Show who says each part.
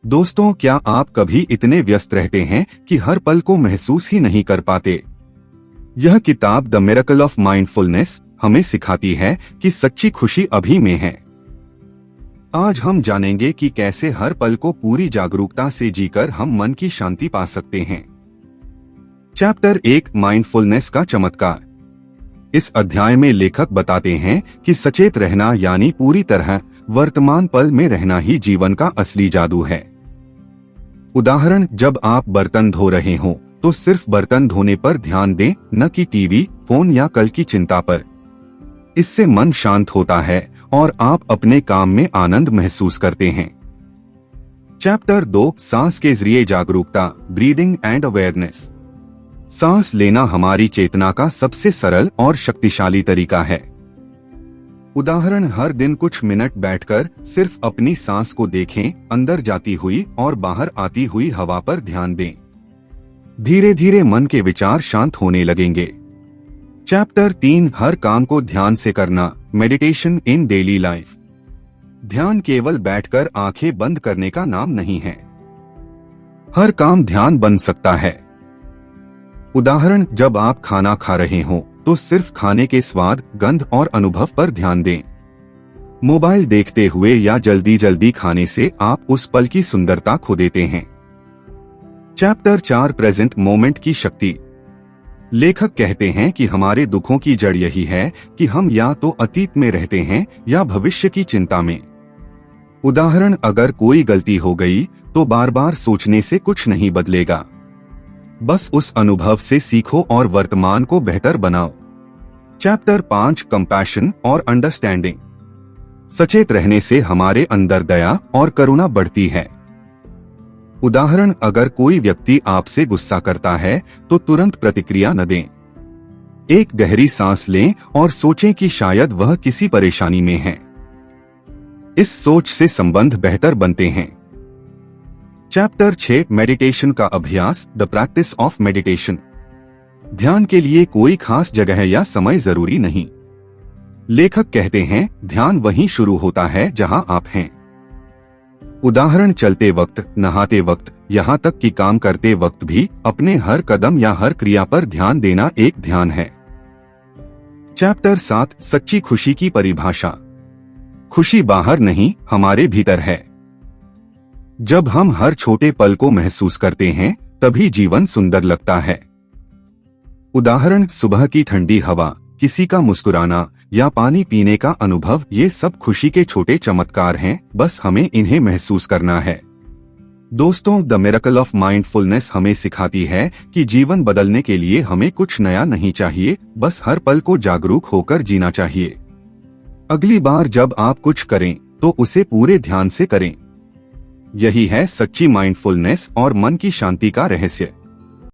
Speaker 1: दोस्तों, क्या आप कभी इतने व्यस्त रहते हैं कि हर पल को महसूस ही नहीं कर पाते? यह किताब द मिरेकल ऑफ माइंडफुलनेस हमें सिखाती है कि सच्ची खुशी अभी में है। आज हम जानेंगे कि कैसे हर पल को पूरी जागरूकता से जीकर हम मन की शांति पा सकते हैं। चैप्टर 1, माइंडफुलनेस का चमत्कार। इस अध्याय में लेखक बताते हैं कि सचेत रहना यानी पूरी तरह वर्तमान पल में रहना ही जीवन का असली जादू है। उदाहरण, जब आप बर्तन धो रहे हों तो सिर्फ बर्तन धोने पर ध्यान दें, न कि टीवी, फोन या कल की चिंता पर। इससे मन शांत होता है और आप अपने काम में आनंद महसूस करते हैं। चैप्टर 2, सांस के जरिए जागरूकता, ब्रीदिंग एंड अवेयरनेस। सांस लेना हमारी चेतना का सबसे सरल और शक्तिशाली तरीका है। उदाहरण, हर दिन कुछ मिनट बैठकर सिर्फ अपनी सांस को देखें, अंदर जाती हुई और बाहर आती हुई हवा पर ध्यान दें। धीरे धीरे मन के विचार शांत होने लगेंगे। चैप्टर 3, हर काम को ध्यान से करना, मेडिटेशन इन डेली लाइफ। ध्यान केवल बैठकर आंखें बंद करने का नाम नहीं है। हर काम ध्यान बन सकता है। उदाहरण, जब आप खाना खा रहे हों तो सिर्फ खाने के स्वाद, गंध और अनुभव पर ध्यान दें। मोबाइल देखते हुए या जल्दी जल्दी खाने से आप उस पल की सुंदरता खो देते हैं। चैप्टर 4, प्रेजेंट मोमेंट की शक्ति। लेखक कहते हैं कि हमारे दुखों की जड़ यही है कि हम या तो अतीत में रहते हैं या भविष्य की चिंता में। उदाहरण, अगर कोई गलती हो गई तो बार बार सोचने से कुछ नहीं बदलेगा। बस उस अनुभव से सीखो और वर्तमान को बेहतर बनाओ। चैप्टर 5, कंपैशन और अंडरस्टैंडिंग। सचेत रहने से हमारे अंदर दया और करुणा बढ़ती है। उदाहरण, अगर कोई व्यक्ति आपसे गुस्सा करता है तो तुरंत प्रतिक्रिया न दें। एक गहरी सांस लें और सोचें कि शायद वह किसी परेशानी में है। इस सोच से संबंध बेहतर बनते हैं। चैप्टर 6, मेडिटेशन का अभ्यास, द प्रैक्टिस ऑफ मेडिटेशन। ध्यान के लिए कोई खास जगह या समय जरूरी नहीं। लेखक कहते हैं, ध्यान वहीं शुरू होता है जहां आप हैं। उदाहरण, चलते वक्त, नहाते वक्त, यहाँ तक कि काम करते वक्त भी अपने हर कदम या हर क्रिया पर ध्यान देना एक ध्यान है। चैप्टर 7, सच्ची खुशी की परिभाषा। खुशी बाहर नहीं, हमारे भीतर है। जब हम हर छोटे पल को महसूस करते हैं तभी जीवन सुंदर लगता है। उदाहरण, सुबह की ठंडी हवा, किसी का मुस्कुराना या पानी पीने का अनुभव, ये सब खुशी के छोटे चमत्कार हैं, बस हमें इन्हें महसूस करना है। दोस्तों, द मिरेकल ऑफ माइंडफुलनेस हमें सिखाती है कि जीवन बदलने के लिए हमें कुछ नया नहीं चाहिए, बस हर पल को जागरूक होकर जीना चाहिए। अगली बार जब आप कुछ करें तो उसे पूरे ध्यान से करें। यही है सच्ची माइंडफुलनेस और मन की शांति का रहस्य।